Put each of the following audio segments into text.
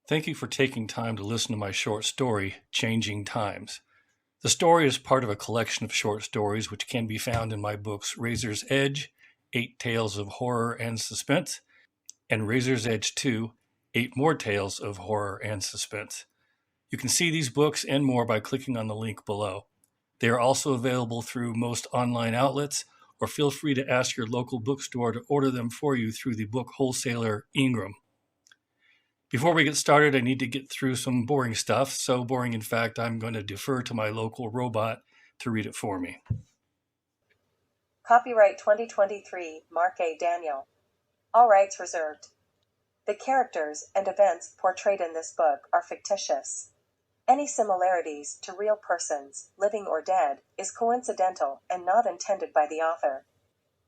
Thank you for taking time to listen to my short story, Changing Times. The story is part of a collection of short stories which can be found in my books Razor's Edge, 8 Tales of Horror and Suspense, and Razor's Edge 2, 8 More Tales of Horror and Suspense. You can see these books and more by clicking on the link below. They are also available through most online outlets, or feel free to ask your local bookstore to order them for you through the book wholesaler Ingram. Before we get started, I need to get through some boring stuff. So boring, in fact, I'm going to defer to my local robot to read it for me. Copyright 2023, Mark A. Daniel. All rights reserved. The characters and events portrayed in this book are fictitious. Any similarities to real persons, living or dead, is coincidental and not intended by the author.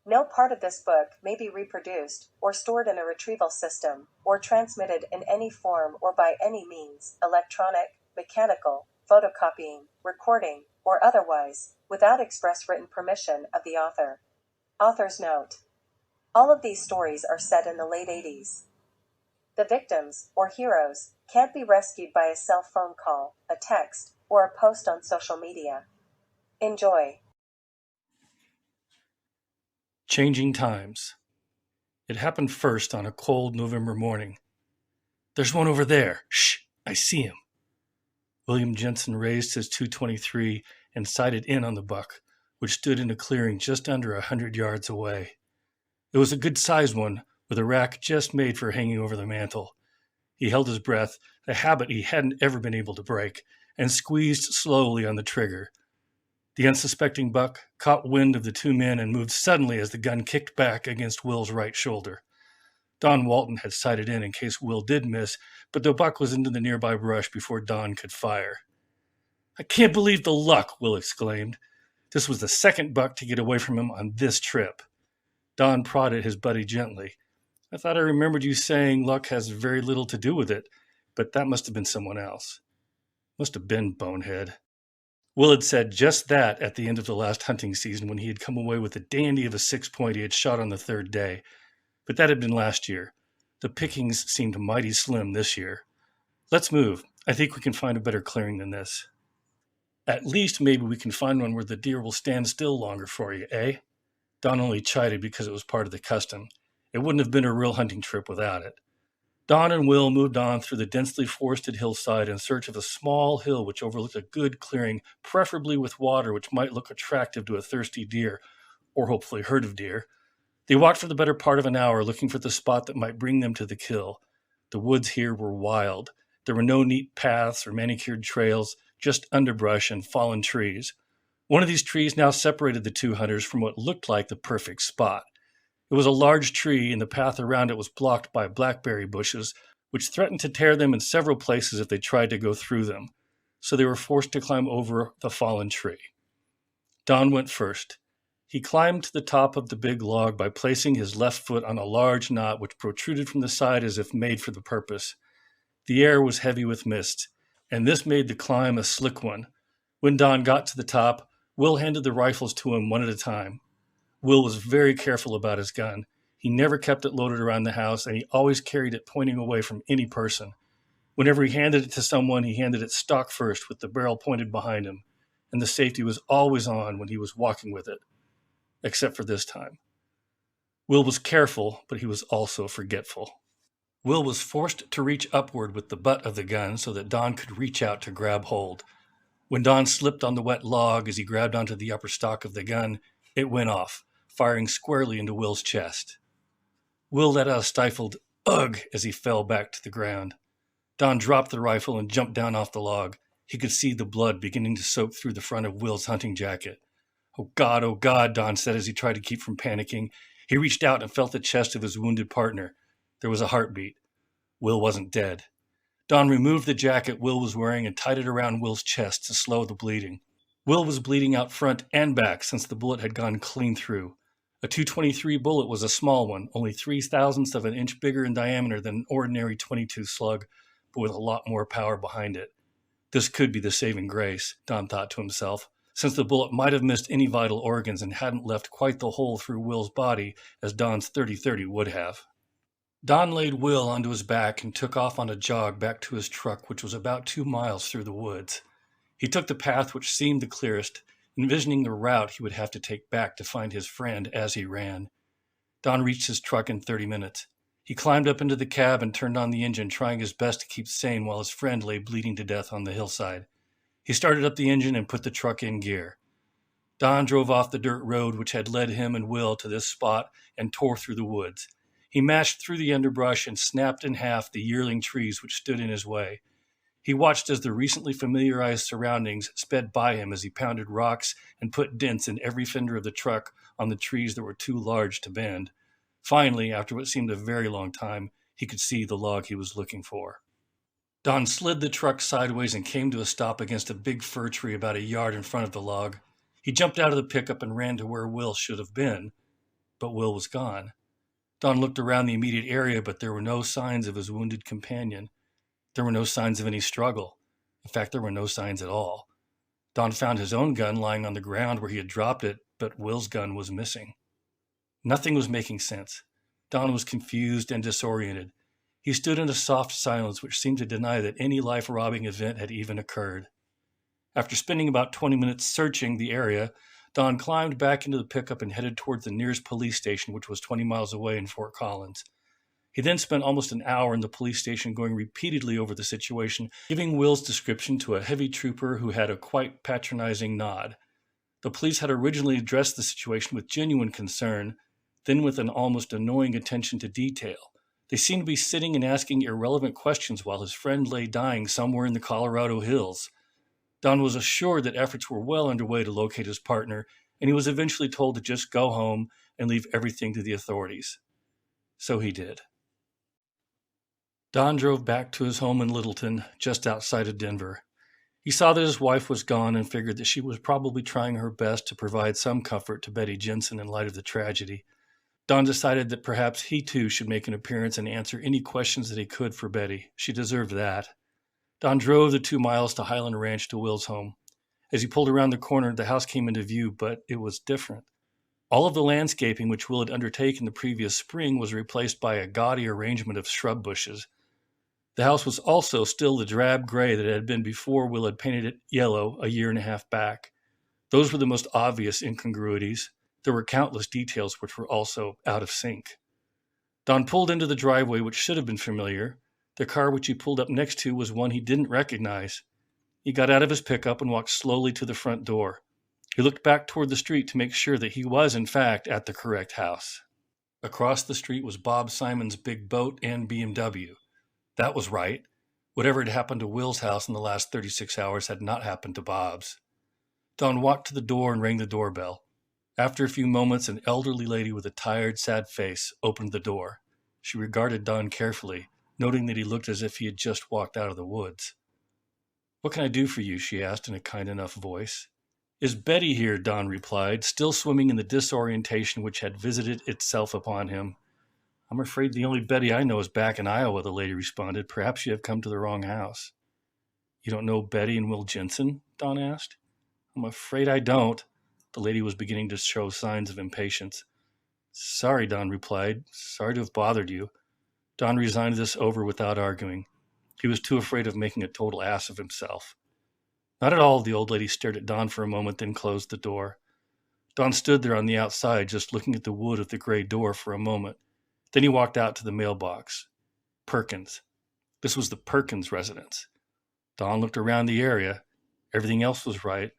No part of this book may be reproduced, or stored in a retrieval system, or transmitted in any form or by any means, electronic, mechanical, photocopying, recording, or otherwise, without express written permission of the author. Author's note. All of these stories are set in the late 80s. The victims, or heroes, can't be rescued by a cell phone call, a text, or a post on social media. Enjoy. Changing Times. It happened first on a cold November morning. There's one over there. Shh, I see him. William Jensen raised his .223 and sighted in on the buck, which stood in a clearing just under 100 yards away. It was a good-sized one, with a rack just made for hanging over the mantel. He held his breath, a habit he hadn't ever been able to break, and squeezed slowly on the trigger. The unsuspecting buck caught wind of the two men and moved suddenly as the gun kicked back against Will's right shoulder. Don Walton had sighted in case Will did miss, but the buck was into the nearby brush before Don could fire. "I can't believe the luck," Will exclaimed. This was the second buck to get away from him on this trip. Don prodded his buddy gently. "I thought I remembered you saying luck has very little to do with it, but that must have been someone else." "Must have been, bonehead." Will had said just that at the end of the last hunting season when he had come away with a dandy of a 6-point he had shot on the third day. But that had been last year. The pickings seemed mighty slim this year. "Let's move. I think we can find a better clearing than this." "At least maybe we can find one where the deer will stand still longer for you, eh?" Don only chided because it was part of the custom. It wouldn't have been a real hunting trip without it. Don and Will moved on through the densely forested hillside in search of a small hill which overlooked a good clearing, preferably with water which might look attractive to a thirsty deer, or hopefully herd of deer. They walked for the better part of an hour looking for the spot that might bring them to the kill. The woods here were wild. There were no neat paths or manicured trails, just underbrush and fallen trees. One of these trees now separated the two hunters from what looked like the perfect spot. It was a large tree, and the path around it was blocked by blackberry bushes, which threatened to tear them in several places if they tried to go through them. So they were forced to climb over the fallen tree. Don went first. He climbed to the top of the big log by placing his left foot on a large knot which protruded from the side as if made for the purpose. The air was heavy with mist, and this made the climb a slick one. When Don got to the top, Will handed the rifles to him one at a time. Will was very careful about his gun. He never kept it loaded around the house, and he always carried it pointing away from any person. Whenever he handed it to someone, he handed it stock first with the barrel pointed behind him, and the safety was always on when he was walking with it, except for this time. Will was careful, but he was also forgetful. Will was forced to reach upward with the butt of the gun so that Don could reach out to grab hold. When Don slipped on the wet log as he grabbed onto the upper stock of the gun, it went off, firing squarely into Will's chest. Will let out a stifled ugh as he fell back to the ground. Don dropped the rifle and jumped down off the log. He could see the blood beginning to soak through the front of Will's hunting jacket. Oh, God, Don said as he tried to keep from panicking. He reached out and felt the chest of his wounded partner. There was a heartbeat. Will wasn't dead. Don removed the jacket Will was wearing and tied it around Will's chest to slow the bleeding. Will was bleeding out front and back since the bullet had gone clean through. A .223 bullet was a small one, only 0.03 of an inch bigger in diameter than an ordinary .22 slug, but with a lot more power behind it. This could be the saving grace, Don thought to himself, since the bullet might have missed any vital organs and hadn't left quite the hole through Will's body as Don's .30-30 would have. Don laid Will onto his back and took off on a jog back to his truck, which was about 2 miles through the woods. He took the path which seemed the clearest, envisioning the route he would have to take back to find his friend as he ran. Don reached his truck in 30 minutes. He climbed up into the cab and turned on the engine, trying his best to keep sane while his friend lay bleeding to death on the hillside. He started up the engine and put the truck in gear. Don drove off the dirt road which had led him and Will to this spot and tore through the woods. He mashed through the underbrush and snapped in half the yearling trees which stood in his way. He watched as the recently familiarized surroundings sped by him as he pounded rocks and put dents in every fender of the truck on the trees that were too large to bend. Finally, after what seemed a very long time, he could see the log he was looking for. Don slid the truck sideways and came to a stop against a big fir tree about a yard in front of the log. He jumped out of the pickup and ran to where Will should have been, but Will was gone. Don looked around the immediate area, but there were no signs of his wounded companion. There were no signs of any struggle. In fact, there were no signs at all. Don found his own gun lying on the ground where he had dropped it, but Will's gun was missing. Nothing was making sense. Don was confused and disoriented. He stood in a soft silence which seemed to deny that any life-robbing event had even occurred. After spending about 20 minutes searching the area, Don climbed back into the pickup and headed towards the nearest police station, which was 20 miles away in Fort Collins. He then spent almost an hour in the police station going repeatedly over the situation, giving Will's description to a heavy trooper who had a quite patronizing nod. The police had originally addressed the situation with genuine concern, then with an almost annoying attention to detail. They seemed to be sitting and asking irrelevant questions while his friend lay dying somewhere in the Colorado hills. Don was assured that efforts were well underway to locate his partner, and he was eventually told to just go home and leave everything to the authorities. So he did. Don drove back to his home in Littleton, just outside of Denver. He saw that his wife was gone and figured that she was probably trying her best to provide some comfort to Betty Jensen in light of the tragedy. Don decided that perhaps he too should make an appearance and answer any questions that he could for Betty. She deserved that. Don drove the 2 miles to Highland Ranch to Will's home. As he pulled around the corner, the house came into view, but it was different. All of the landscaping which Will had undertaken the previous spring was replaced by a gaudy arrangement of shrub bushes. The house was also still the drab gray that it had been before Will had painted it yellow a year and a half back. Those were the most obvious incongruities. There were countless details which were also out of sync. Don pulled into the driveway, which should have been familiar. The car which he pulled up next to was one he didn't recognize. He got out of his pickup and walked slowly to the front door. He looked back toward the street to make sure that he was, in fact, at the correct house. Across the street was Bob Simon's big boat and BMW. That was right. Whatever had happened to Will's house in the last 36 hours had not happened to Bob's. Don walked to the door and rang the doorbell. After a few moments, an elderly lady with a tired, sad face opened the door. She regarded Don carefully, noting that he looked as if he had just walked out of the woods. "What can I do for you?" she asked in a kind enough voice. "Is Betty here?" Don replied, still swimming in the disorientation which had visited itself upon him. "I'm afraid the only Betty I know is back in Iowa," the lady responded. "Perhaps you have come to the wrong house." "You don't know Betty and Will Jensen?" Don asked. "I'm afraid I don't." The lady was beginning to show signs of impatience. "Sorry," Don replied. "Sorry to have bothered you." Don resigned this over without arguing. He was too afraid of making a total ass of himself. "Not at all." The old lady stared at Don for a moment, then closed the door. Don stood there on the outside, just looking at the wood of the gray door for a moment. Then he walked out to the mailbox. Perkins. This was the Perkins residence. Don looked around the area. Everything else was right.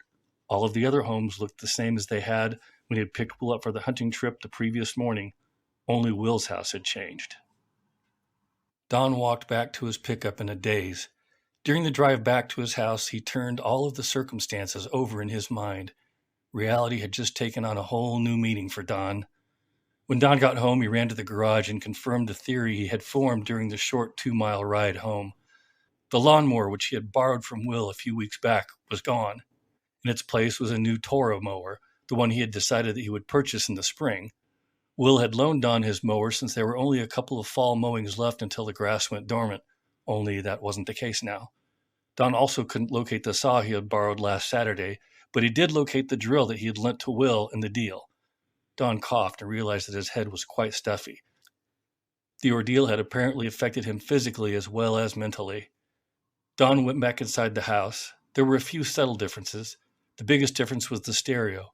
All of the other homes looked the same as they had when he had picked Will up for the hunting trip the previous morning. Only Will's house had changed. Don walked back to his pickup in a daze. During the drive back to his house, he turned all of the circumstances over in his mind. Reality had just taken on a whole new meaning for Don. When Don got home, he ran to the garage and confirmed the theory he had formed during the short 2-mile ride home. The lawnmower, which he had borrowed from Will a few weeks back, was gone. In its place was a new Toro mower, the one he had decided that he would purchase in the spring. Will had loaned Don his mower since there were only a couple of fall mowings left until the grass went dormant, only that wasn't the case now. Don also couldn't locate the saw he had borrowed last Saturday, but he did locate the drill that he had lent to Will in the deal. Don coughed and realized that his head was quite stuffy. The ordeal had apparently affected him physically as well as mentally. Don went back inside the house. There were a few subtle differences. The biggest difference was the stereo.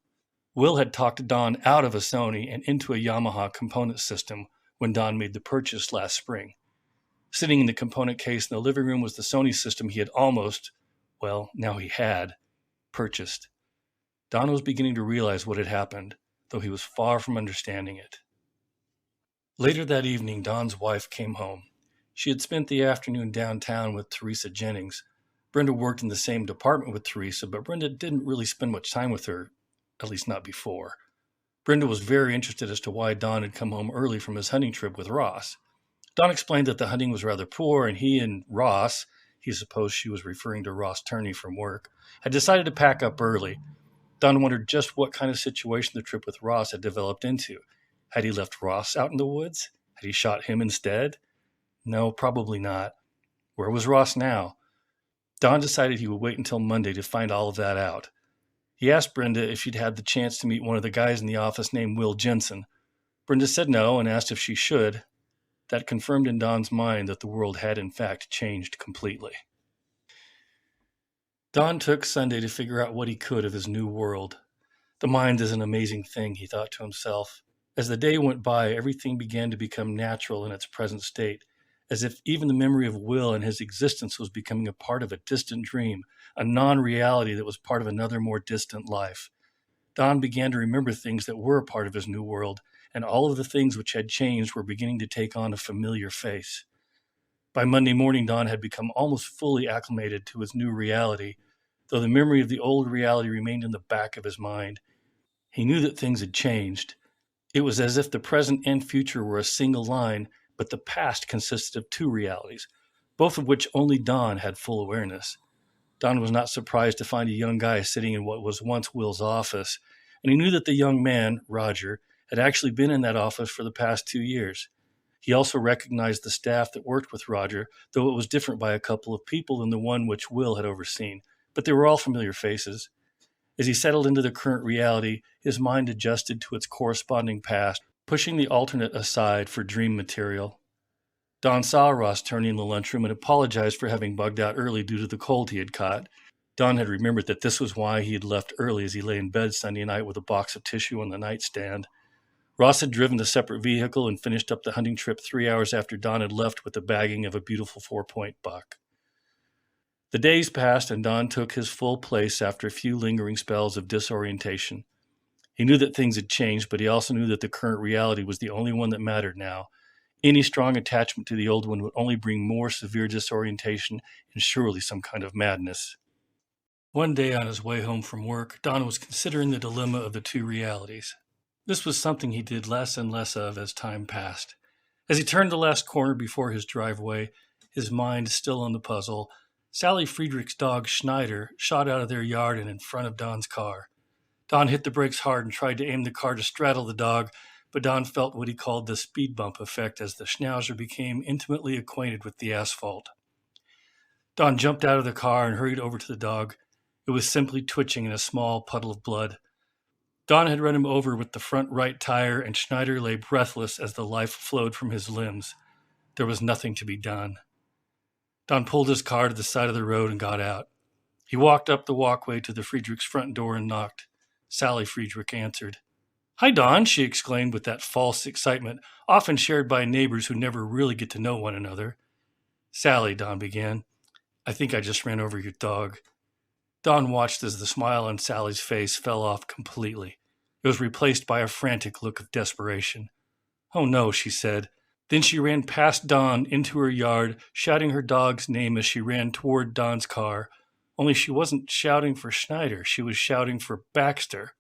Will had talked Don out of a Sony and into a Yamaha component system when Don made the purchase last spring. Sitting in the component case in the living room was the Sony system he had almost, well, now he had, purchased. Don was beginning to realize what had happened, though he was far from understanding it. Later that evening, Don's wife came home. She had spent the afternoon downtown with Teresa Jennings. Brenda worked in the same department with Teresa, but Brenda didn't really spend much time with her, at least not before. Brenda was very interested as to why Don had come home early from his hunting trip with Ross. Don explained that the hunting was rather poor, and he and Ross, he supposed she was referring to Ross Turney from work, had decided to pack up early. Don wondered just what kind of situation the trip with Ross had developed into. Had he left Ross out in the woods? Had he shot him instead? No, probably not. Where was Ross now? Don decided he would wait until Monday to find all of that out. He asked Brenda if she'd had the chance to meet one of the guys in the office named Will Jensen. Brenda said no and asked if she should. That confirmed in Don's mind that the world had in fact changed completely. Don took Sunday to figure out what he could of his new world. The mind is an amazing thing, he thought to himself. As the day went by, everything began to become natural in its present state, as if even the memory of Will and his existence was becoming a part of a distant dream, a non-reality that was part of another more distant life. Don began to remember things that were a part of his new world, and all of the things which had changed were beginning to take on a familiar face. By Monday morning, Don had become almost fully acclimated to his new reality, though the memory of the old reality remained in the back of his mind. He knew that things had changed. It was as if the present and future were a single line, but the past consisted of two realities, both of which only Don had full awareness. Don was not surprised to find a young guy sitting in what was once Will's office, and he knew that the young man, Roger, had actually been in that office for the past 2 years. He also recognized the staff that worked with Roger, though it was different by a couple of people than the one which Will had overseen, but they were all familiar faces. As he settled into the current reality, his mind adjusted to its corresponding past, pushing the alternate aside for dream material. Don saw Ross Turney in the lunchroom and apologized for having bugged out early due to the cold he had caught. Don had remembered that this was why he had left early as he lay in bed Sunday night with a box of tissue on the nightstand. Ross had driven the separate vehicle and finished up the hunting trip 3 hours after Don had left with the bagging of a beautiful 4-point buck. The days passed and Don took his full place after a few lingering spells of disorientation. He knew that things had changed, but he also knew that the current reality was the only one that mattered now. Any strong attachment to the old one would only bring more severe disorientation and surely some kind of madness. One day on his way home from work, Don was considering the dilemma of the two realities. This was something he did less and less of as time passed. As he turned the last corner before his driveway, his mind still on the puzzle, Sally Friedrich's dog Schneider shot out of their yard and in front of Don's car. Don hit the brakes hard and tried to aim the car to straddle the dog, but Don felt what he called the speed bump effect as the Schnauzer became intimately acquainted with the asphalt. Don jumped out of the car and hurried over to the dog. It was simply twitching in a small puddle of blood. Don had run him over with the front right tire, and Schneider lay breathless as the life flowed from his limbs. There was nothing to be done. Don pulled his car to the side of the road and got out. He walked up the walkway to the Friedrichs' front door and knocked. Sally Friedrich answered. "Hi, Don," she exclaimed with that false excitement often shared by neighbors who never really get to know one another. "Sally," Don began, "I think I just ran over your dog." Don watched as the smile on Sally's face fell off completely. It was replaced by a frantic look of desperation. "Oh no," she said. Then she ran past Don into her yard, shouting her dog's name as she ran toward Don's car. Only she wasn't shouting for Schneider, she was shouting for Baxter.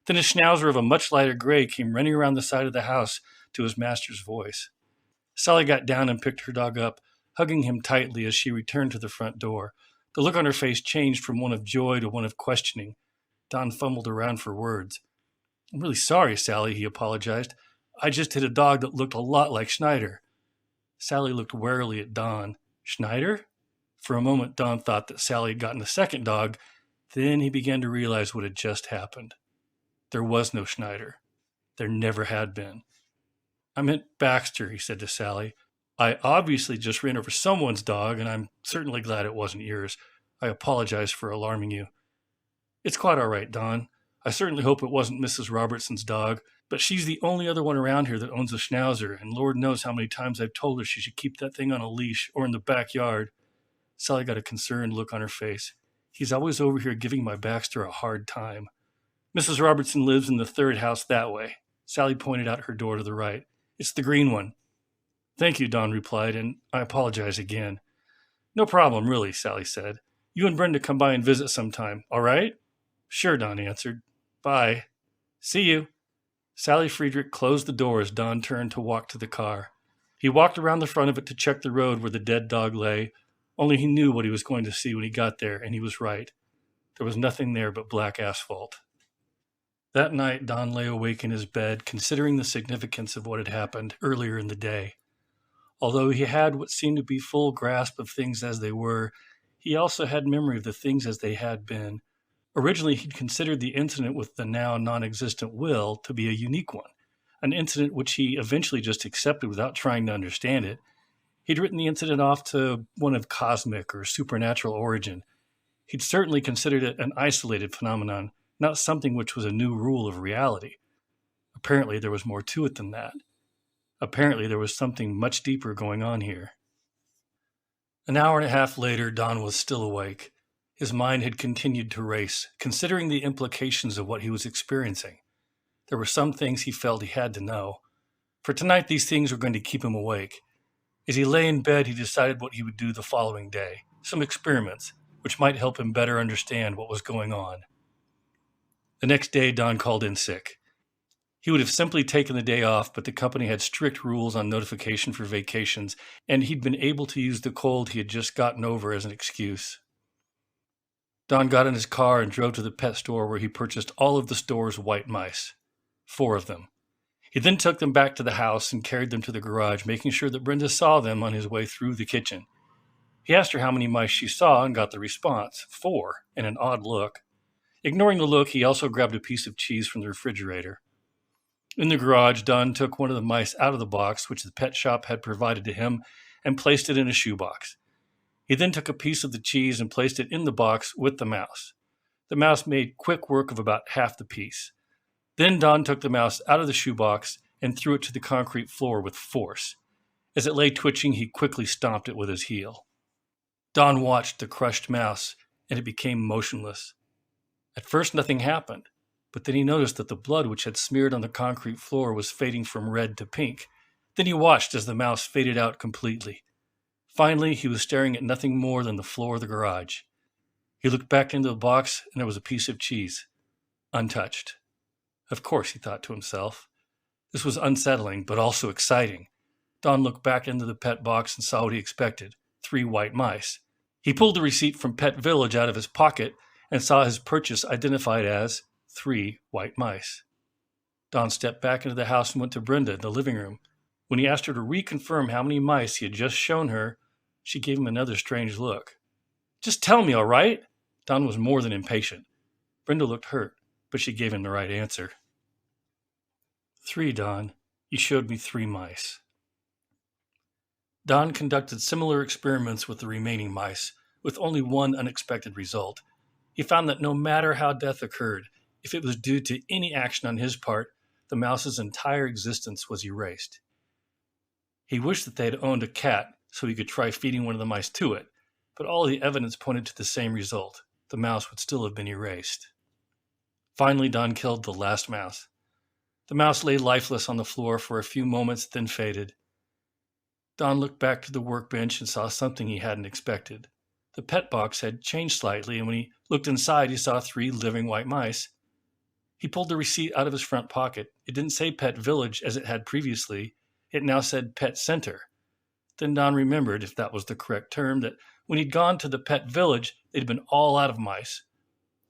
Then a Schnauzer of a much lighter gray came running around the side of the house to his master's voice. Sally got down and picked her dog up, hugging him tightly as she returned to the front door. The look on her face changed from one of joy to one of questioning. Don fumbled around for words. "I'm really sorry, Sally," he apologized. "I just hit a dog that looked a lot like Schneider." Sally looked warily at Don. "Schneider?" For a moment, Don thought that Sally had gotten a second dog. Then he began to realize what had just happened. There was no Schneider. There never had been. I meant Baxter, he said to Sally. I obviously just ran over someone's dog, and I'm certainly glad it wasn't yours. I apologize for alarming you. It's quite all right, Don. I certainly hope it wasn't Mrs. Robertson's dog, but she's the only other one around here that owns a schnauzer, and Lord knows how many times I've told her she should keep that thing on a leash or in the backyard. Sally got a concerned look on her face. He's always over here giving my Baxter a hard time. Mrs. Robertson lives in the third house that way. Sally pointed out her door to the right. It's the green one. Thank you, Don replied, and I apologize again. No problem, really, Sally said. You and Brenda come by and visit sometime, all right? Sure, Don answered. Bye. See you. Sally Friedrich closed the door as Don turned to walk to the car. He walked around the front of it to check the road where the dead dog lay, only he knew what he was going to see when he got there, and he was right. There was nothing there but black asphalt. That night, Don lay awake in his bed, considering the significance of what had happened earlier in the day. Although he had what seemed to be full grasp of things as they were, he also had memory of the things as they had been. Originally, he'd considered the incident with the now non-existent Will to be a unique one, an incident which he eventually just accepted without trying to understand it. He'd written the incident off to one of cosmic or supernatural origin. He'd certainly considered it an isolated phenomenon, not something which was a new rule of reality. Apparently, there was more to it than that. Apparently, there was something much deeper going on here. An hour and a half later, Don was still awake. His mind had continued to race, considering the implications of what he was experiencing. There were some things he felt he had to know. For tonight, these things were going to keep him awake. As he lay in bed, he decided what he would do the following day, some experiments, which might help him better understand what was going on. The next day, Don called in sick. He would have simply taken the day off, but the company had strict rules on notification for vacations, and he'd been able to use the cold he had just gotten over as an excuse. Don got in his car and drove to the pet store where he purchased all of the store's white mice. 4 of them. He then took them back to the house and carried them to the garage, making sure that Brenda saw them on his way through the kitchen. He asked her how many mice she saw and got the response, 4, and an odd look. Ignoring the look, he also grabbed a piece of cheese from the refrigerator. In the garage, Don took one of the mice out of the box, which the pet shop had provided to him, and placed it in a shoebox. He then took a piece of the cheese and placed it in the box with the mouse. The mouse made quick work of about half the piece. Then Don took the mouse out of the shoebox and threw it to the concrete floor with force. As it lay twitching, he quickly stomped it with his heel. Don watched the crushed mouse, and it became motionless. At first, nothing happened, but then he noticed that the blood which had smeared on the concrete floor was fading from red to pink. Then he watched as the mouse faded out completely. Finally, he was staring at nothing more than the floor of the garage. He looked back into the box, and there was a piece of cheese, untouched. Of course, he thought to himself. This was unsettling, but also exciting. Don looked back into the pet box and saw what he expected, 3 white mice. He pulled the receipt from Pet Village out of his pocket and saw his purchase identified as 3 white mice. Don stepped back into the house and went to Brenda in the living room. When he asked her to reconfirm how many mice he had just shown her, she gave him another strange look. Just tell me, all right? Don was more than impatient. Brenda looked hurt, but she gave him the right answer. 3, Don. You showed me 3 mice. Don conducted similar experiments with the remaining mice, with only one unexpected result. He found that no matter how death occurred, if it was due to any action on his part, the mouse's entire existence was erased. He wished that they had owned a cat so he could try feeding one of the mice to it, but all the evidence pointed to the same result. The mouse would still have been erased. Finally, Don killed the last mouse. The mouse lay lifeless on the floor for a few moments, then faded. Don looked back to the workbench and saw something he hadn't expected. The pet box had changed slightly, and when he looked inside, he saw 3 living white mice. He pulled the receipt out of his front pocket. It didn't say Pet Village as it had previously. It now said Pet Center. Then Don remembered, if that was the correct term, that when he'd gone to the Pet Village, they'd been all out of mice.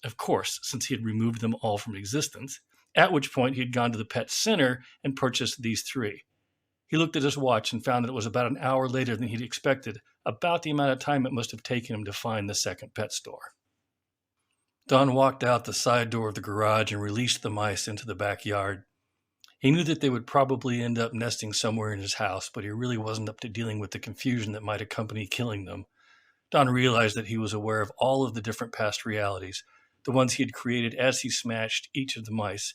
Of course, since he had removed them all from existence, at which point he had gone to the Pet Center and purchased these 3. He looked at his watch and found that it was about an hour later than he'd expected, about the amount of time it must have taken him to find the second pet store. Don walked out the side door of the garage and released the mice into the backyard. He knew that they would probably end up nesting somewhere in his house, but he really wasn't up to dealing with the confusion that might accompany killing them. Don realized that he was aware of all of the different past realities, the ones he had created as he smashed each of the mice,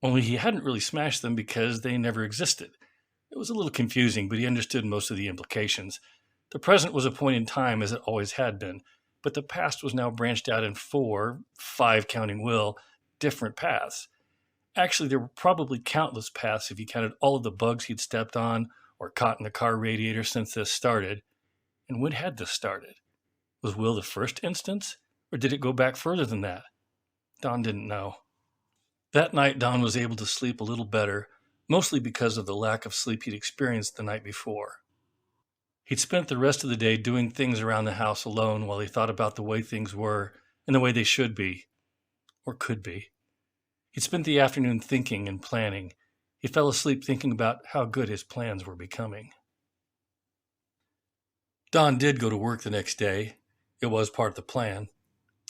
only he hadn't really smashed them because they never existed. It was a little confusing, but he understood most of the implications. The present was a point in time as it always had been, but the past was now branched out in 5 counting Will, different paths. Actually, there were probably countless paths if you counted all of the bugs he'd stepped on or caught in the car radiator since this started. And when had this started? Was Will the first instance, or did it go back further than that? Don didn't know. That night, Don was able to sleep a little better, mostly because of the lack of sleep he'd experienced the night before. He'd spent the rest of the day doing things around the house alone while he thought about the way things were and the way they should be, or could be. He'd spent the afternoon thinking and planning. He fell asleep thinking about how good his plans were becoming. Don did go to work the next day. It was part of the plan.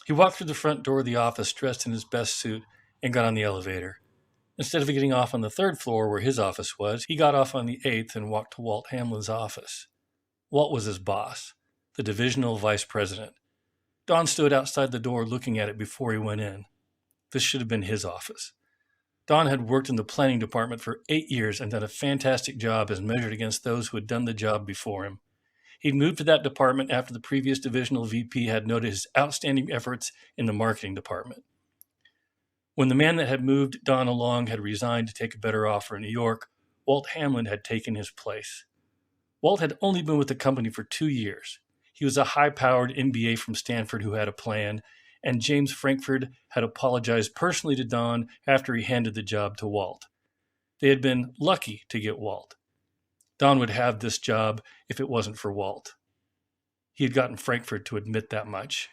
He walked through the front door of the office dressed in his best suit and got on the elevator. Instead of getting off on the 3rd floor where his office was, he got off on the 8th and walked to Walt Hamlin's office. Walt was his boss, the divisional vice president. Don stood outside the door looking at it before he went in. This should have been his office. Don had worked in the planning department for 8 years and done a fantastic job as measured against those who had done the job before him. He'd moved to that department after the previous divisional VP had noted his outstanding efforts in the marketing department. When the man that had moved Don along had resigned to take a better offer in New York, Walt Hamlin had taken his place. Walt had only been with the company for 2 years. He was a high-powered MBA from Stanford who had a plan, and James Frankfurt had apologized personally to Don after he handed the job to Walt. They had been lucky to get Walt. Don would have this job if it wasn't for Walt. He had gotten Frankfurt to admit that much.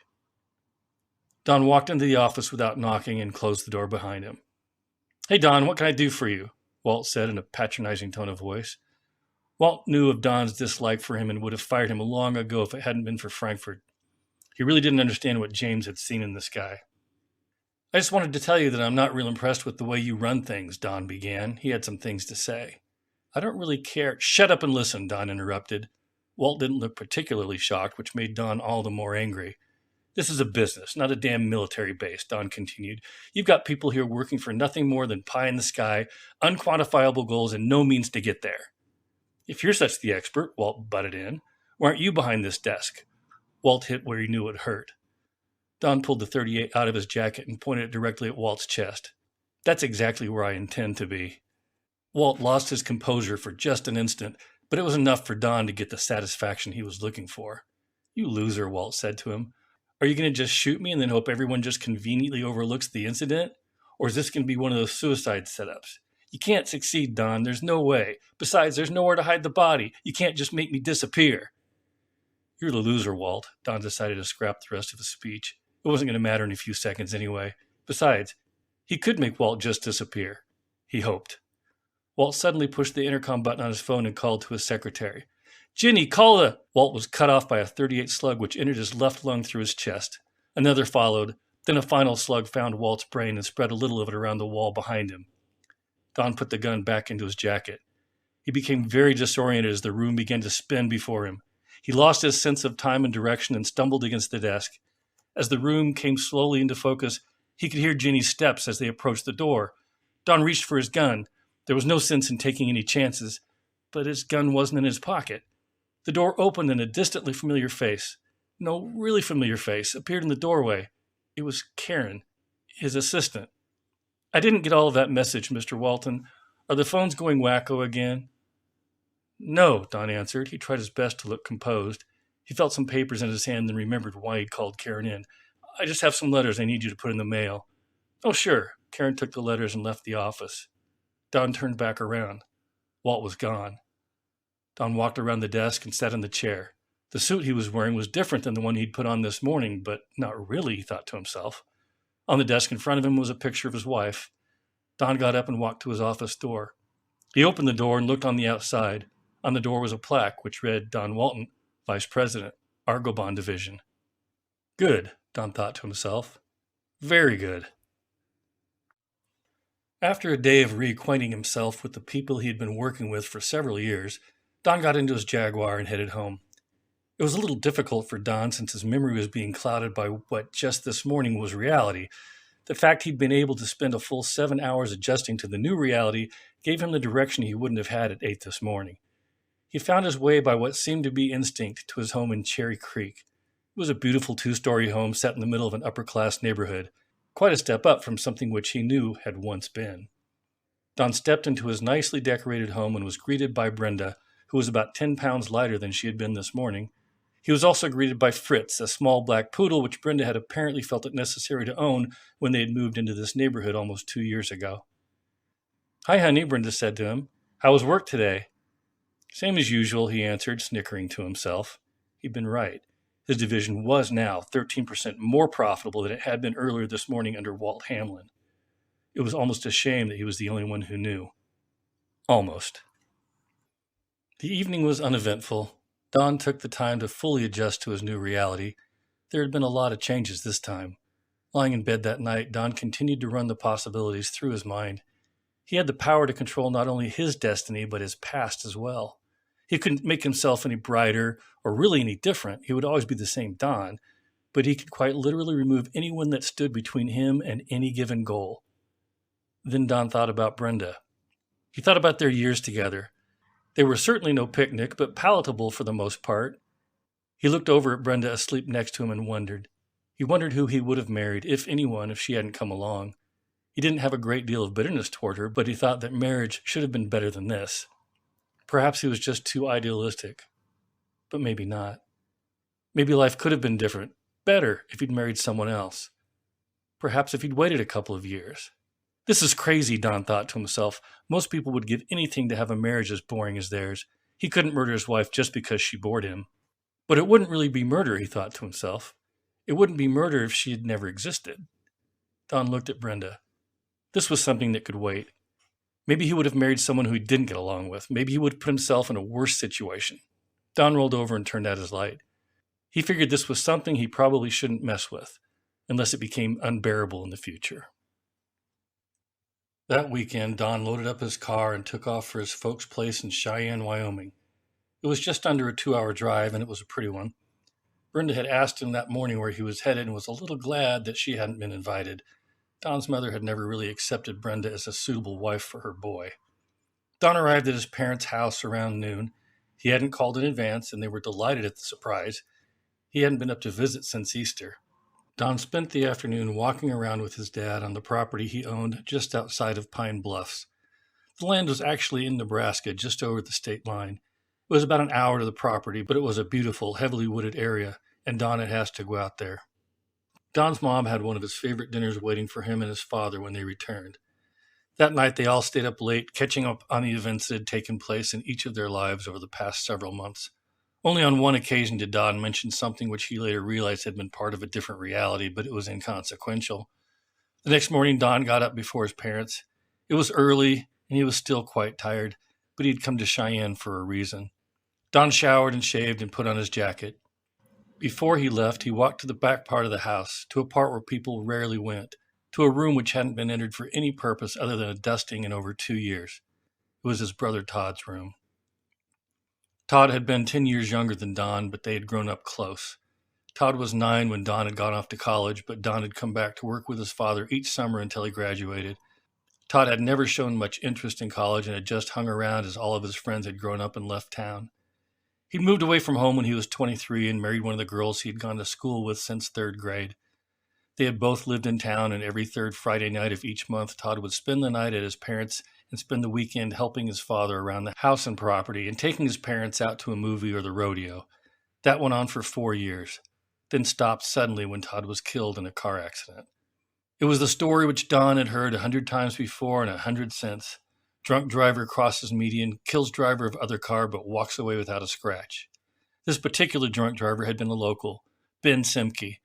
Don walked into the office without knocking and closed the door behind him. "Hey, Don, what can I do for you?" Walt said in a patronizing tone of voice. Walt knew of Don's dislike for him and would have fired him long ago if it hadn't been for Frankfurt. He really didn't understand what James had seen in this guy. "I just wanted to tell you that I'm not real impressed with the way you run things," Don began. He had some things to say. "I don't really care—" "Shut up and listen," Don interrupted. Walt didn't look particularly shocked, which made Don all the more angry. "This is a business, not a damn military base," Don continued. "You've got people here working for nothing more than pie in the sky, unquantifiable goals, and no means to get there." "If you're such the expert," Walt butted in, "why aren't you behind this desk?" Walt hit where he knew it hurt. Don pulled the .38 out of his jacket and pointed it directly at Walt's chest. "That's exactly where I intend to be." Walt lost his composure for just an instant, but it was enough for Don to get the satisfaction he was looking for. "You loser," Walt said to him. "Are you going to just shoot me and then hope everyone just conveniently overlooks the incident? Or is this going to be one of those suicide setups? You can't succeed, Don. There's no way. Besides, there's nowhere to hide the body. You can't just make me disappear." "You're the loser, Walt." Don decided to scrap the rest of his speech. It wasn't going to matter in a few seconds anyway. Besides, he could make Walt just disappear. He hoped. Walt suddenly pushed the intercom button on his phone and called to his secretary. "Ginny, call the—" Walt was cut off by a .38 slug which entered his left lung through his chest. Another followed. Then a final slug found Walt's brain and spread a little of it around the wall behind him. Don put the gun back into his jacket. He became very disoriented as the room began to spin before him. He lost his sense of time and direction and stumbled against the desk. As the room came slowly into focus, he could hear Ginny's steps as they approached the door. Don reached for his gun. There was no sense in taking any chances, but his gun wasn't in his pocket. The door opened and a distantly familiar face, no, really familiar face, appeared in the doorway. It was Karen, his assistant. "I didn't get all of that message, Mr. Walton. Are the phones going wacko again?" "No," Don answered. He tried his best to look composed. He felt some papers in his hand and remembered why he'd called Karen in. "I just have some letters I need you to put in the mail." "Oh, sure." Karen took the letters and left the office. Don turned back around. Walt was gone. Don walked around the desk and sat in the chair. The suit he was wearing was different than the one he'd put on this morning, but not really, he thought to himself. On the desk in front of him was a picture of his wife. Don got up and walked to his office door. He opened the door and looked on the outside. On the door was a plaque which read, "Don Walton, Vice President, Argobon Division." Good, Don thought to himself. Very good. After a day of reacquainting himself with the people he had been working with for several years, Don got into his Jaguar and headed home. It was a little difficult for Don since his memory was being clouded by what just this morning was reality. The fact he'd been able to spend a full 7 hours adjusting to the new reality gave him the direction he wouldn't have had at 8 this morning. He found his way by what seemed to be instinct to his home in Cherry Creek. It was a beautiful two-story home set in the middle of an upper-class neighborhood, quite a step up from something which he knew had once been. Don stepped into his nicely decorated home and was greeted by Brenda, who was about 10 pounds lighter than she had been this morning. He was also greeted by Fritz, a small black poodle which Brenda had apparently felt it necessary to own when they had moved into this neighborhood almost 2 years ago. "Hi, honey," Brenda said to him. "How was work today?" "Same as usual," he answered, snickering to himself. He'd been right. His division was now 13% more profitable than it had been earlier this morning under Walt Hamlin. It was almost a shame that he was the only one who knew. Almost. The evening was uneventful. Don took the time to fully adjust to his new reality. There had been a lot of changes this time. Lying in bed that night, Don continued to run the possibilities through his mind. He had the power to control not only his destiny, but his past as well. He couldn't make himself any brighter or really any different. He would always be the same Don, but he could quite literally remove anyone that stood between him and any given goal. Then Don thought about Brenda. He thought about their years together. They were certainly no picnic, but palatable for the most part. He looked over at Brenda asleep next to him and wondered. He wondered who he would have married, if anyone, if she hadn't come along. He didn't have a great deal of bitterness toward her, but he thought that marriage should have been better than this. Perhaps he was just too idealistic. But maybe not. Maybe life could have been different, better, if he'd married someone else. Perhaps if he'd waited a couple of years. This is crazy, Don thought to himself. Most people would give anything to have a marriage as boring as theirs. He couldn't murder his wife just because she bored him. But it wouldn't really be murder, he thought to himself. It wouldn't be murder if she had never existed. Don looked at Brenda. This was something that could wait. Maybe he would have married someone who he didn't get along with. Maybe he would have put himself in a worse situation. Don rolled over and turned out his light. He figured this was something he probably shouldn't mess with, unless it became unbearable in the future. That weekend, Don loaded up his car and took off for his folks' place in Cheyenne, Wyoming. It was just under a 2-hour drive, and it was a pretty one. Brenda had asked him that morning where he was headed and was a little glad that she hadn't been invited. Don's mother had never really accepted Brenda as a suitable wife for her boy. Don arrived at his parents' house around noon. He hadn't called in advance, and they were delighted at the surprise. He hadn't been up to visit since Easter. Don spent the afternoon walking around with his dad on the property he owned just outside of Pine Bluffs. The land was actually in Nebraska, just over the state line. It was about an hour to the property, but it was a beautiful, heavily wooded area, and Don had asked to go out there. Don's mom had one of his favorite dinners waiting for him and his father when they returned. That night, they all stayed up late, catching up on the events that had taken place in each of their lives over the past several months. Only on one occasion did Don mention something which he later realized had been part of a different reality, but it was inconsequential. The next morning, Don got up before his parents. It was early, and he was still quite tired, but he'd come to Cheyenne for a reason. Don showered and shaved and put on his jacket. Before he left, he walked to the back part of the house, to a part where people rarely went, to a room which hadn't been entered for any purpose other than a dusting in over 2 years. It was his brother Todd's room. Todd had been 10 years younger than Don, but they had grown up close. Todd was 9 when Don had gone off to college, but Don had come back to work with his father each summer until he graduated. Todd had never shown much interest in college and had just hung around as all of his friends had grown up and left town. He'd moved away from home when he was 23 and married one of the girls he'd gone to school with since 3rd grade. They had both lived in town, and every 3rd Friday night of each month, Todd would spend the night at his parents' and spend the weekend helping his father around the house and property and taking his parents out to a movie or the rodeo. That went on for 4 years, then stopped suddenly when Todd was killed in a car accident. It was the story which Don had heard 100 times before and 100 since. Drunk driver crosses median, kills driver of other car, but walks away without a scratch. This particular drunk driver had been a local, Ben Simke.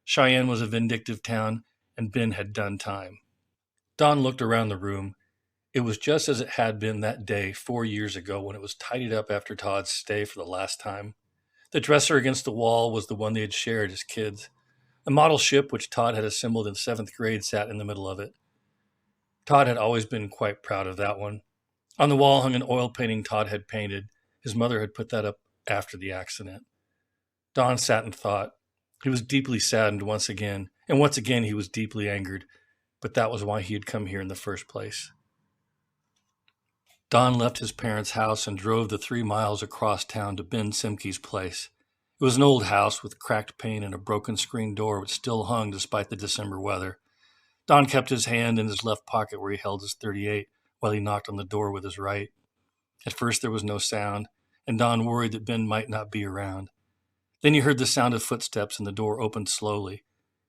Cheyenne was a vindictive town, and Ben had done time. Don looked around the room. It was just as it had been that day 4 years ago when it was tidied up after Todd's stay for the last time. The dresser against the wall was the one they had shared as kids. A model ship which Todd had assembled in 7th grade sat in the middle of it. Todd had always been quite proud of that one. On the wall hung an oil painting Todd had painted. His mother had put that up after the accident. Don sat and thought. He was deeply saddened once again, and once again he was deeply angered, but that was why he had come here in the first place. Don left his parents' house and drove the 3 miles across town to Ben Simke's place. It was an old house with cracked paint and a broken screen door which still hung despite the December weather. Don kept his hand in his left pocket where he held his .38 while he knocked on the door with his right. At first there was no sound, and Don worried that Ben might not be around. Then he heard the sound of footsteps and the door opened slowly.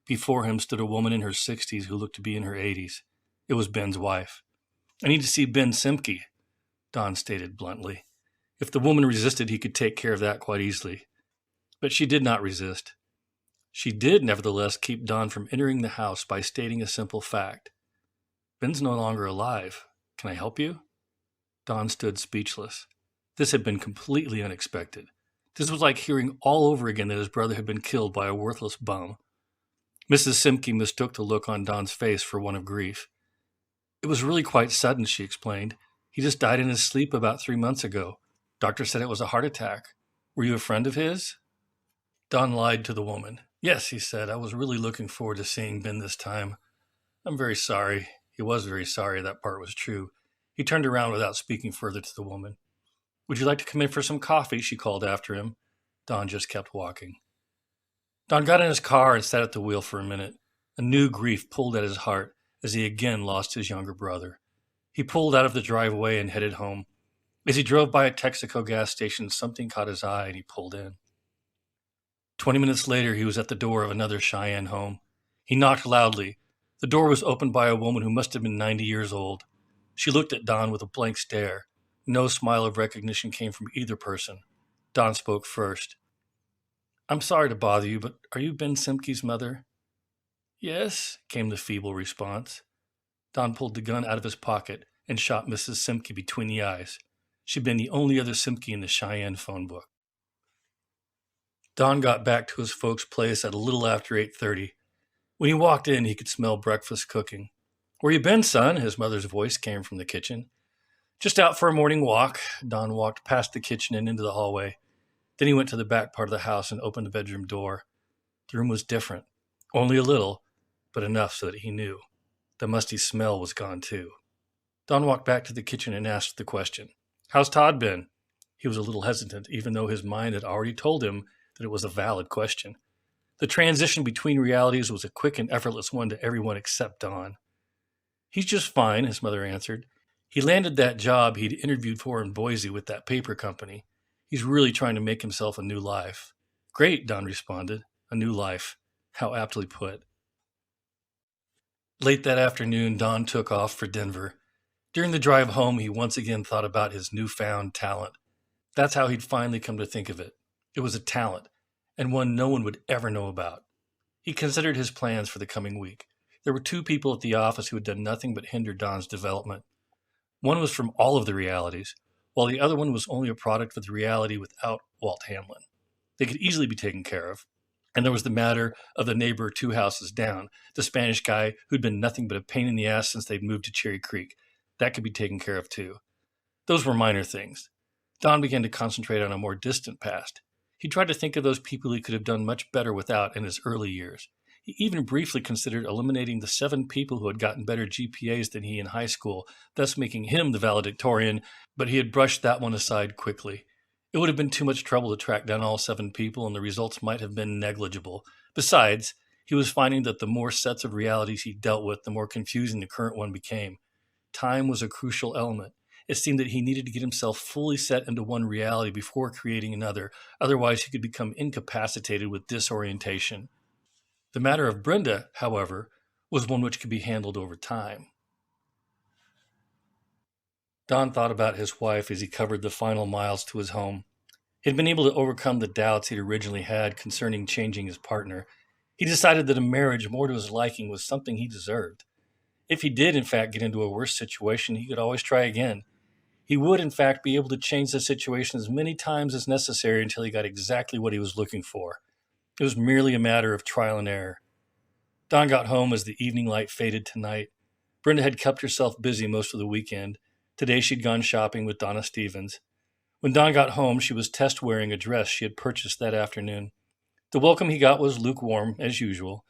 Before him stood a woman in her 60s who looked to be in her 80s. It was Ben's wife. "I need to see Ben Simke," Don stated bluntly. If the woman resisted, he could take care of that quite easily. But she did not resist. She did, nevertheless, keep Don from entering the house by stating a simple fact. "Ben's no longer alive. Can I help you?" Don stood speechless. This had been completely unexpected. This was like hearing all over again that his brother had been killed by a worthless bum. Mrs. Simke mistook the look on Don's face for one of grief. "It was really quite sudden," she explained. "He just died in his sleep about 3 months ago. Doctor said it was a heart attack. Were you a friend of his?" Don lied to the woman. "Yes," he said, "I was really looking forward to seeing Ben this time. I'm very sorry." He was very sorry, that part was true. He turned around without speaking further to the woman. "Would you like to come in for some coffee?" she called after him. Don just kept walking. Don got in his car and sat at the wheel for a minute. A new grief pulled at his heart as he again lost his younger brother. He pulled out of the driveway and headed home. As he drove by a Texaco gas station, something caught his eye and he pulled in. 20 minutes later, he was at the door of another Cheyenne home. He knocked loudly. The door was opened by a woman who must have been 90 years old. She looked at Don with a blank stare. No smile of recognition came from either person. Don spoke first. "I'm sorry to bother you, but are you Ben Simke's mother?" "Yes," came the feeble response. Don pulled the gun out of his pocket and shot Mrs. Simke between the eyes. She'd been the only other Simke in the Cheyenne phone book. Don got back to his folks' place at a little after 8:30. When he walked in, he could smell breakfast cooking. "Where you been, son?" His mother's voice came from the kitchen. "Just out for a morning walk." Don walked past the kitchen and into the hallway. Then he went to the back part of the house and opened the bedroom door. The room was different. Only a little, but enough so that he knew. The musty smell was gone too. Don walked back to the kitchen and asked the question. "How's Todd been?" He was a little hesitant, even though his mind had already told him that it was a valid question. The transition between realities was a quick and effortless one to everyone except Don. "He's just fine," his mother answered. "He landed that job he'd interviewed for in Boise with that paper company. He's really trying to make himself a new life." "Great," Don responded. "A new life." How aptly put. Late that afternoon, Don took off for Denver. During the drive home, he once again thought about his newfound talent. That's how he'd finally come to think of it. It was a talent, and one no one would ever know about. He considered his plans for the coming week. There were 2 people at the office who had done nothing but hinder Don's development. One was from all of the realities, while the other one was only a product of the reality without Walt Hamlin. They could easily be taken care of. And there was the matter of the neighbor 2 houses down, the Spanish guy who'd been nothing but a pain in the ass since they'd moved to Cherry Creek. That could be taken care of too. Those were minor things. Don began to concentrate on a more distant past. He tried to think of those people he could have done much better without in his early years. He even briefly considered eliminating the 7 people who had gotten better GPAs than he in high school, thus making him the valedictorian, but he had brushed that one aside quickly. It would have been too much trouble to track down all 7 people, and the results might have been negligible. Besides, he was finding that the more sets of realities he dealt with, the more confusing the current one became. Time was a crucial element. It seemed that he needed to get himself fully set into one reality before creating another, otherwise he could become incapacitated with disorientation. The matter of Brenda, however, was one which could be handled over time. Don thought about his wife as he covered the final miles to his home. He had been able to overcome the doubts he'd originally had concerning changing his partner. He decided that a marriage more to his liking was something he deserved. If he did, in fact, get into a worse situation, he could always try again. He would, in fact, be able to change the situation as many times as necessary until he got exactly what he was looking for. It was merely a matter of trial and error. Don got home as the evening light faded to night. Brenda had kept herself busy most of the weekend. Today she'd gone shopping with Donna Stevens. When Don got home, she was test-wearing a dress she had purchased that afternoon. The welcome he got was lukewarm, as usual.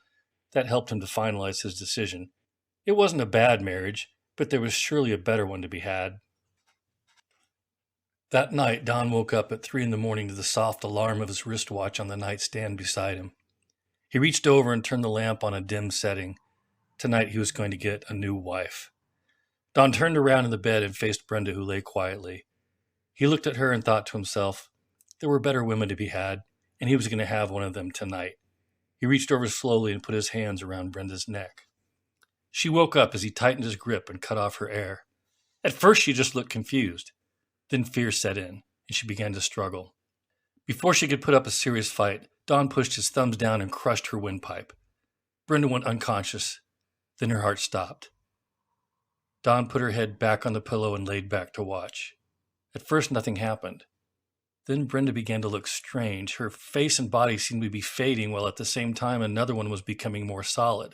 That helped him to finalize his decision. It wasn't a bad marriage, but there was surely a better one to be had. That night, Don woke up at 3 a.m. to the soft alarm of his wristwatch on the nightstand beside him. He reached over and turned the lamp on a dim setting. Tonight he was going to get a new wife. Don turned around in the bed and faced Brenda, who lay quietly. He looked at her and thought to himself, there were better women to be had, and he was going to have one of them tonight. He reached over slowly and put his hands around Brenda's neck. She woke up as he tightened his grip and cut off her air. At first she just looked confused. Then fear set in, and she began to struggle. Before she could put up a serious fight, Don pushed his thumbs down and crushed her windpipe. Brenda went unconscious. Then her heart stopped. Don put her head back on the pillow and laid back to watch. At first nothing happened. Then Brenda began to look strange. Her face and body seemed to be fading, while at the same time another one was becoming more solid.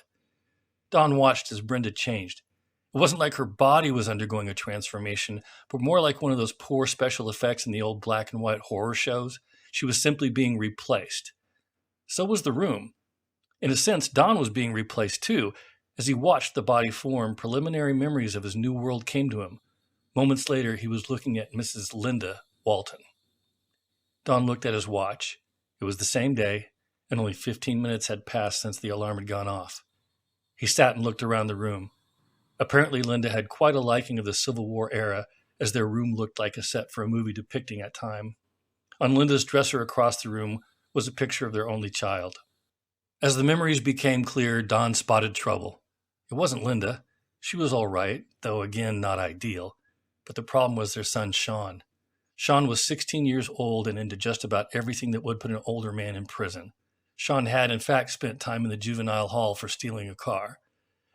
Don watched as Brenda changed. It wasn't like her body was undergoing a transformation, but more like one of those poor special effects in the old black and white horror shows. She was simply being replaced. So was the room. In a sense, Don was being replaced too. As he watched the body form, preliminary memories of his new world came to him. Moments later, he was looking at Mrs. Linda Walton. Don looked at his watch. It was the same day, and only 15 minutes had passed since the alarm had gone off. He sat and looked around the room. Apparently, Linda had quite a liking of the Civil War era, as their room looked like a set for a movie depicting that time. On Linda's dresser across the room was a picture of their only child. As the memories became clear, Don spotted trouble. It wasn't Linda. She was all right, though again not ideal. But the problem was their son, Sean. Sean was 16 years old and into just about everything that would put an older man in prison. Sean had, in fact, spent time in the juvenile hall for stealing a car.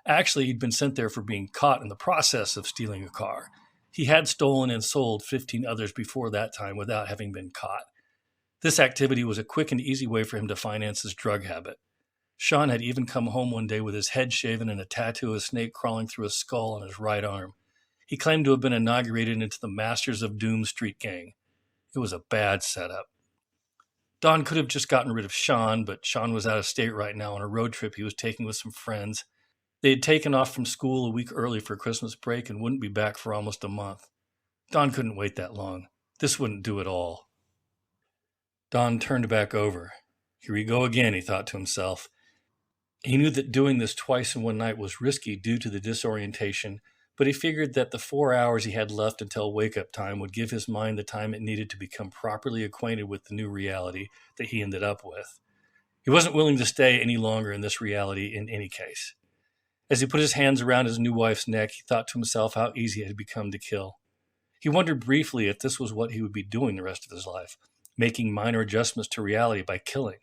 Actually, he'd been sent there for being caught in the process of stealing a car. He had stolen and sold 15 others before that time without having been caught. This activity was a quick and easy way for him to finance his drug habit. Sean had even come home one day with his head shaven and a tattoo of a snake crawling through his skull on his right arm. He claimed to have been inaugurated into the Masters of Doom street gang. It was a bad setup. Don could have just gotten rid of Sean, but Sean was out of state right now on a road trip he was taking with some friends. They had taken off from school a week early for Christmas break and wouldn't be back for almost a month. Don couldn't wait that long. This wouldn't do at all. Don turned back over. Here we go again, he thought to himself. He knew that doing this twice in one night was risky due to the disorientation, but he figured that the 4 hours he had left until wake-up time would give his mind the time it needed to become properly acquainted with the new reality that he ended up with. He wasn't willing to stay any longer in this reality in any case. As he put his hands around his new wife's neck, he thought to himself how easy it had become to kill. He wondered briefly if this was what he would be doing the rest of his life, making minor adjustments to reality by killing.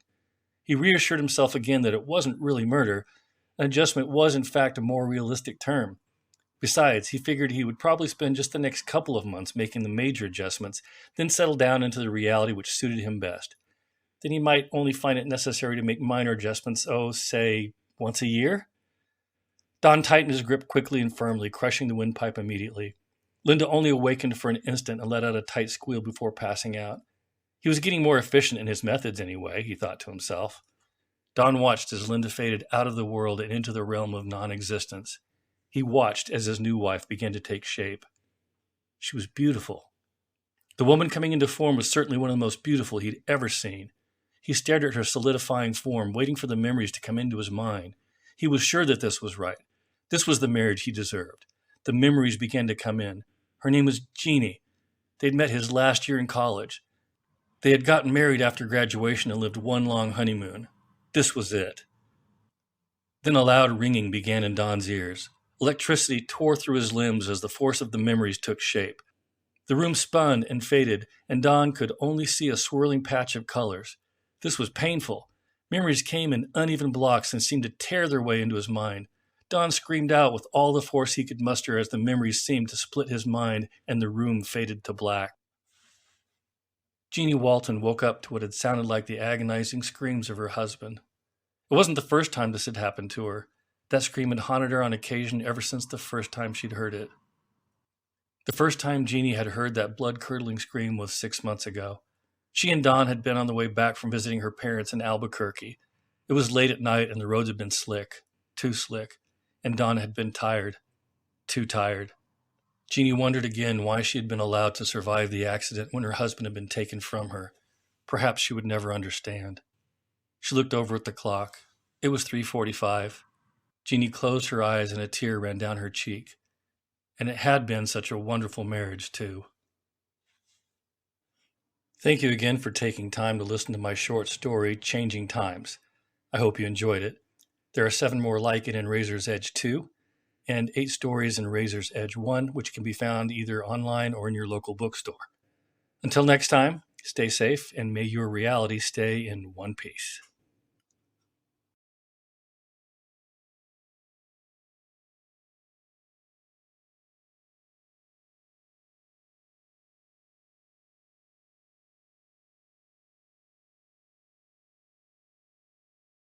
He reassured himself again that it wasn't really murder. An adjustment was, in fact, a more realistic term. Besides, he figured he would probably spend just the next couple of months making the major adjustments, then settle down into the reality which suited him best. Then he might only find it necessary to make minor adjustments, say, once a year? Don tightened his grip quickly and firmly, crushing the windpipe immediately. Linda only awakened for an instant and let out a tight squeal before passing out. He was getting more efficient in his methods anyway, he thought to himself. Don watched as Linda faded out of the world and into the realm of non-existence. He watched as his new wife began to take shape. She was beautiful. The woman coming into form was certainly one of the most beautiful he'd ever seen. He stared at her solidifying form, waiting for the memories to come into his mind. He was sure that this was right. This was the marriage he deserved. The memories began to come in. Her name was Jeannie. They'd met his last year in college. They had gotten married after graduation and lived one long honeymoon. This was it. Then a loud ringing began in Don's ears. Electricity tore through his limbs as the force of the memories took shape. The room spun and faded, and Don could only see a swirling patch of colors. This was painful. Memories came in uneven blocks and seemed to tear their way into his mind. Don screamed out with all the force he could muster as the memories seemed to split his mind and the room faded to black. Jeannie Walton woke up to what had sounded like the agonizing screams of her husband. It wasn't the first time this had happened to her. That scream had haunted her on occasion ever since the first time she'd heard it. The first time Jeannie had heard that blood-curdling scream was 6 months ago. She and Dawn had been on the way back from visiting her parents in Albuquerque. It was late at night and the roads had been slick, too slick, and Dawn had been tired, too tired. Jeannie wondered again why she had been allowed to survive the accident when her husband had been taken from her. Perhaps she would never understand. She looked over at the clock. It was 3:45. Jeannie closed her eyes and a tear ran down her cheek. And it had been such a wonderful marriage, too. Thank you again for taking time to listen to my short story, Changing Times. I hope you enjoyed it. There are 7 more like it in Razor's Edge 2, and 8 stories in Razor's Edge 1, which can be found either online or in your local bookstore. Until next time, stay safe, and may your reality stay in one piece.